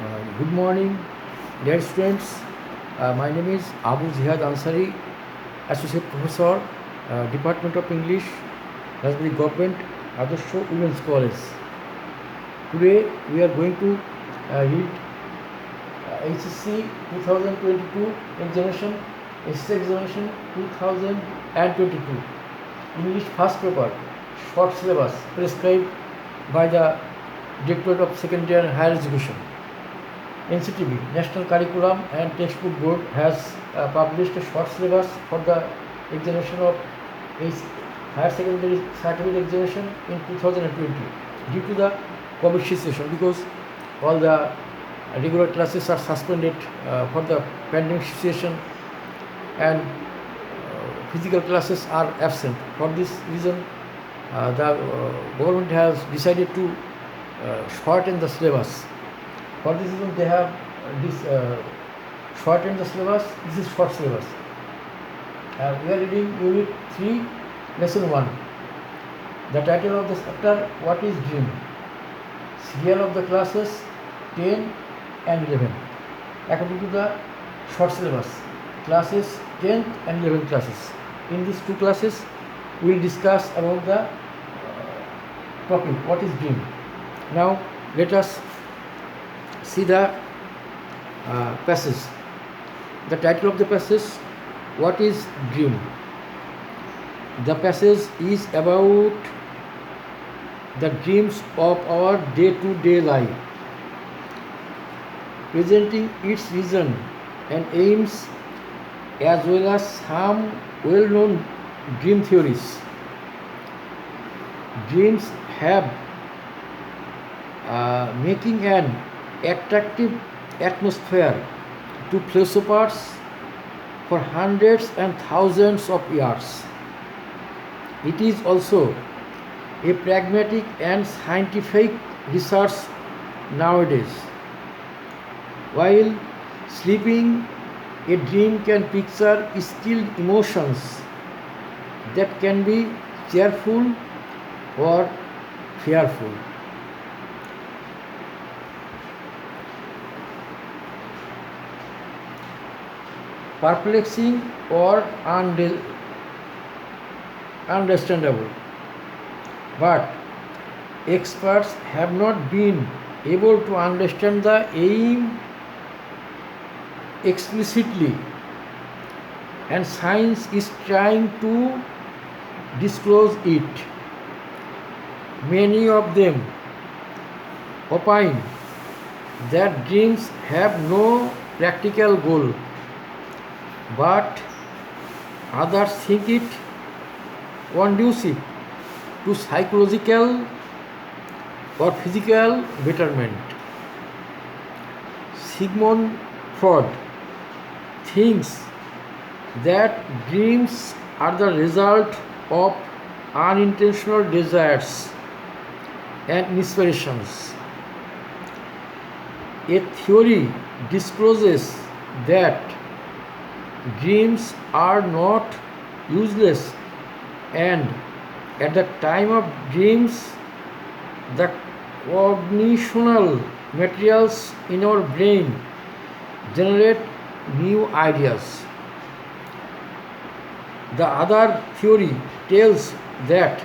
Good morning, dear students. My name is Abu Zihad Ansari, Associate Professor, Department of English, Raspberry Government, Adersho Women's College. Today we are going to read HSC 2022 examination, HSC examination 2022, English first paper, short syllabus prescribed by the Directorate of Secondary and Higher Education. NCTB, National Curriculum and Textbook Board, has published a short syllabus for the examination of higher secondary certificate examination in 2020 due to the COVID situation, because all the regular classes are suspended for the pandemic situation, and physical classes are absent. For this reason, the government has decided to shorten the syllabus. For this reason, they have shortened the syllabus. This is short syllabus. We are reading Unit 3, Lesson 1. The title of the chapter, What is Dream? Serial of the classes 10 and 11. According to the short syllabus, classes 10th and 11th classes. In these two classes, we will discuss about the topic, what is dream. Now, let us see the passage. The title of the passage, What is Dream? The passage is about the dreams of our day-to-day life, presenting its reason and aims, as well as some well-known dream theories. Dreams have making an attractive atmosphere to philosophers for hundreds and thousands of years. It is also a pragmatic and scientific research nowadays. While sleeping, a dream can picture skilled emotions that can be cheerful or fearful. Perplexing or understandable, but experts have not been able to understand the aim explicitly, and science is trying to disclose it. Many of them opine that dreams have no practical goal, but others think it conducive to psychological or physical betterment. Sigmund Freud thinks that dreams are the result of unintentional desires and inspirations. A theory discloses that dreams are not useless, and at the time of dreams, the cognitional materials in our brain generate new ideas. The other theory tells that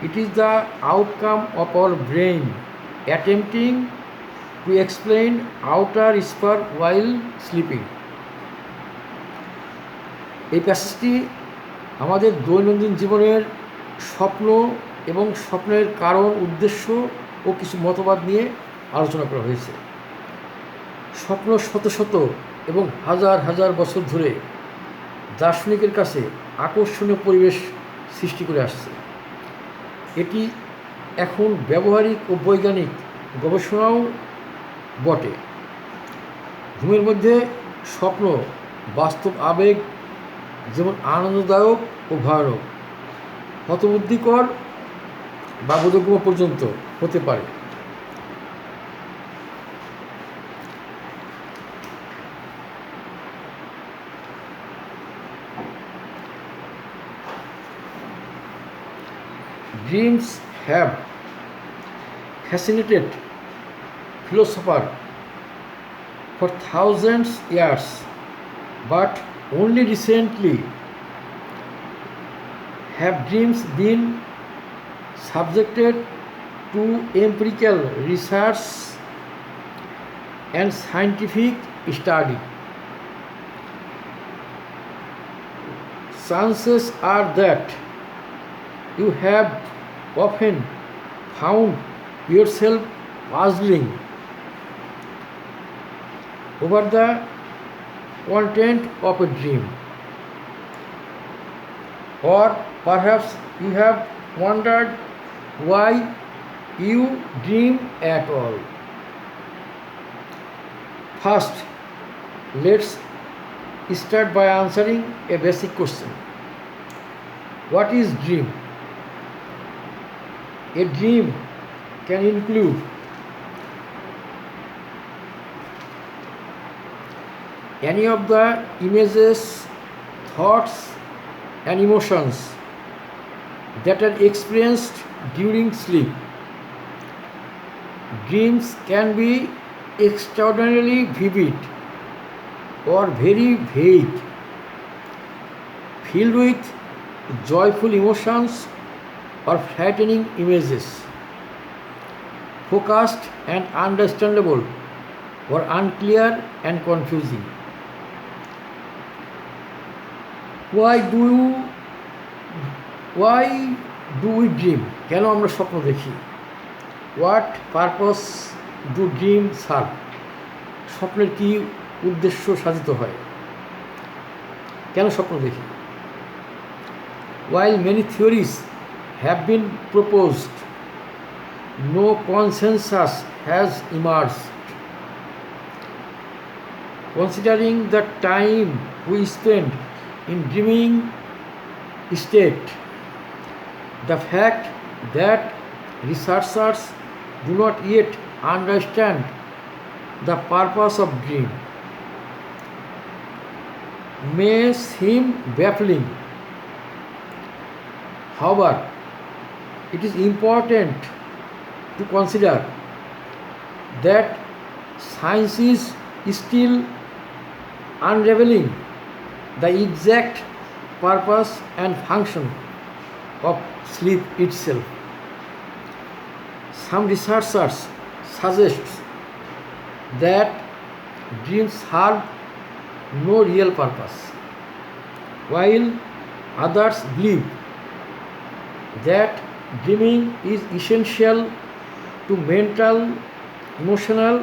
it is the outcome of our brain attempting to explain outer sphere while sleeping. এই প্যাসেজটি আমাদের দৈনন্দিন জীবনের স্বপ্ন এবং স্বপ্নের কারণ, উদ্দেশ্য ও কিছু মতবাদ নিয়ে আলোচনা করা হয়েছে। স্বপ্ন শত শত এবং হাজার হাজার বছর ধরে দার্শনিকের কাছে আকর্ষণীয় পরিবেশ সৃষ্টি করে আসছে। এটি এখন ব্যবহারিক ও বৈজ্ঞানিক গবেষণাও বটে। ঘুমের মধ্যে স্বপ্ন বাস্তব আবেগ, যেমন আনন্দদায়ক ও ভয়ানক, হতবুদ্ধিকর বা বোধগম্য পর্যন্ত হতে পারে। Dreams have fascinated philosophers for thousands years, but only recently have dreams been subjected to empirical research and scientific study. Chances are that you have often found yourself puzzling over the content of a dream, or perhaps you have wondered why you dream at all. First, let's start by answering a basic question. What is dream? A dream can include any of the images, thoughts, and emotions that are experienced during sleep. Dreams can be extraordinarily vivid or very vague, filled with joyful emotions or frightening images, focused and understandable or unclear and confusing. Why do we dream? কেন আমরা স্বপ্ন দেখি? What purpose do dreams serve? স্বপ্নের কি উদ্দেশ্য সাধিত হয়? কেন স্বপ্ন দেখি? While many theories have been proposed, no consensus has emerged. Considering the time we spend in dreaming state, the fact that researchers do not yet understand the purpose of dream may seem baffling. However, it is important to consider that science is still unraveling the exact purpose and function of sleep itself. Some researchers suggest that dreams have no real purpose, while others believe that dreaming is essential to mental, emotional,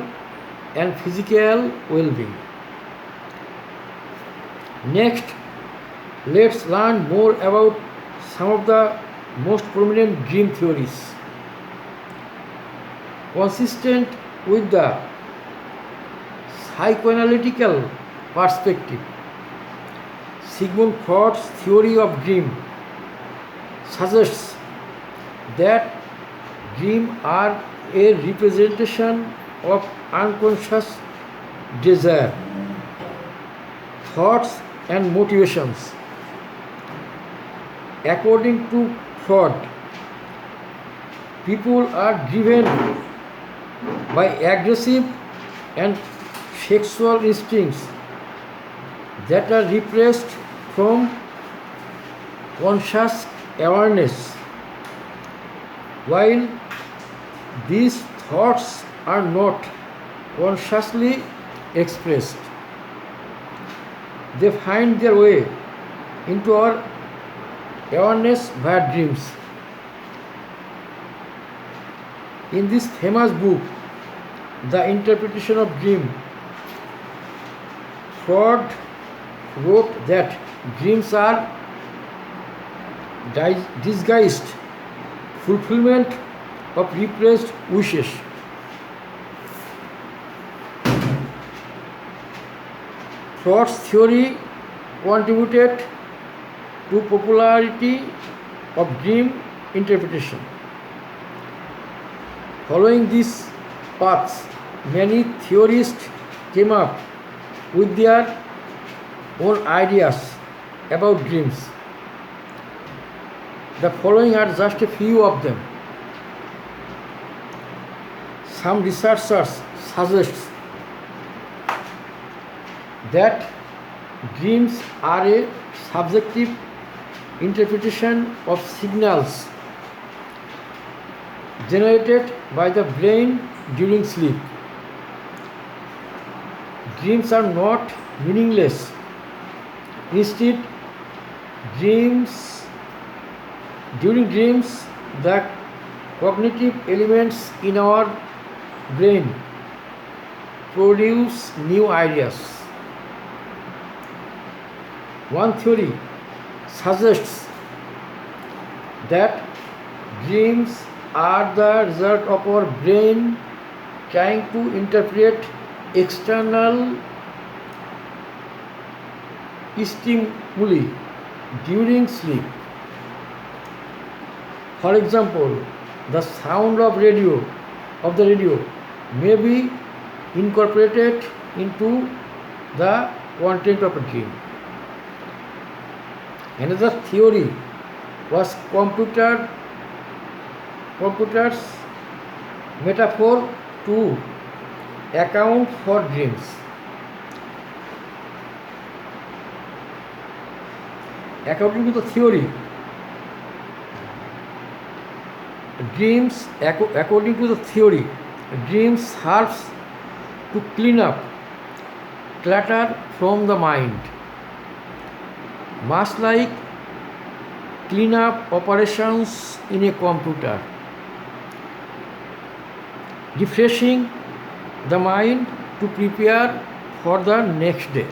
and physical well-being. Next, let's learn more about some of the most prominent dream theories. Consistent with the psychoanalytical perspective, Sigmund Freud's theory of dream suggests that dreams are a representation of unconscious desire, thoughts, and motivations. According to Freud, people are driven by aggressive and sexual instincts that are repressed from conscious awareness. While these thoughts are not consciously expressed, they find their way into our awareness via dreams. In this famous book, The Interpretation of Dream, Freud wrote that dreams are disguised fulfillment of repressed wishes. Freud's theory contributed to popularity of dream interpretation. Following these paths, many theorists came up with their own ideas about dreams. The following are just a few of them. Some researchers suggest that dreams are a subjective interpretation of signals generated by the brain during sleep. Dreams are not meaningless. Instead, during dreams, the cognitive elements in our brain produce new ideas. One theory suggests that dreams are the result of our brain trying to interpret external stimuli during sleep. For example, the sound of the radio may be incorporated into the content of a dream. Another theory was computers metaphor to account for dreams. According to the theory, dreams serves to clean up clutter from the mind, much like cleanup operations in a computer, refreshing the mind to prepare for the next day.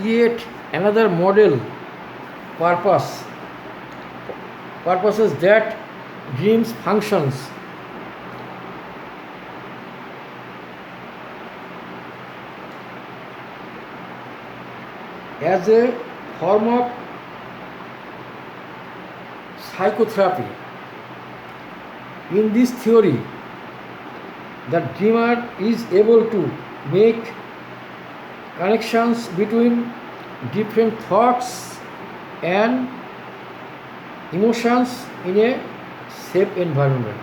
Yet another model purposes that dreams functions as a form of psychotherapy. In this theory, the dreamer is able to make connections between different thoughts and emotions in a safe environment.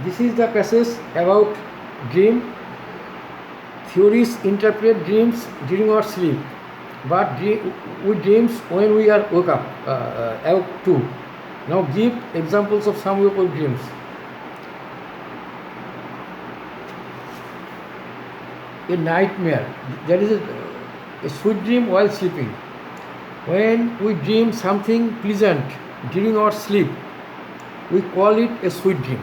This is the passage about dream. Theories interpret dreams during our sleep, but we dreams when we are woke up, out too. Now give examples of some of our dreams. A nightmare, that is a sweet dream while sleeping. When we dream something pleasant during our sleep, we call it a sweet dream.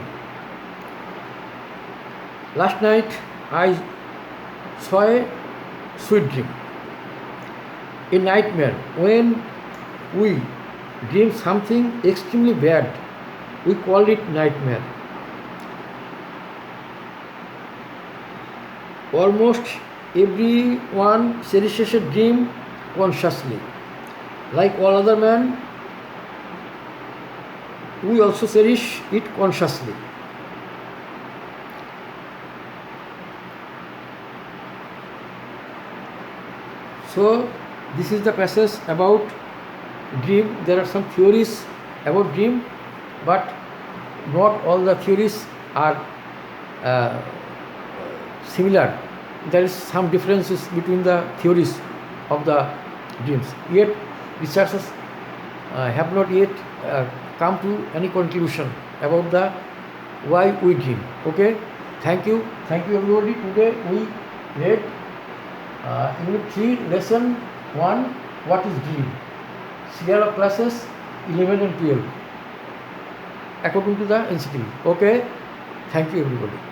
Last night I saw a sweet dream. A nightmare, when we dream something extremely bad, we call it nightmare. Almost everyone cherishes a dream consciously. Like all other men, we also cherish it consciously. So this is the passage about dream. There are some theories about dream, but not all the theories are similar. There is some differences between the theories of the dreams. Yet researchers have not yet come to any conclusion about the why we dream. Okay, thank you everybody. Today we read Unit 3, Lesson 1, What is Dream? Serial of classes 11 and 12 according to the NCT. Okay, thank you everybody.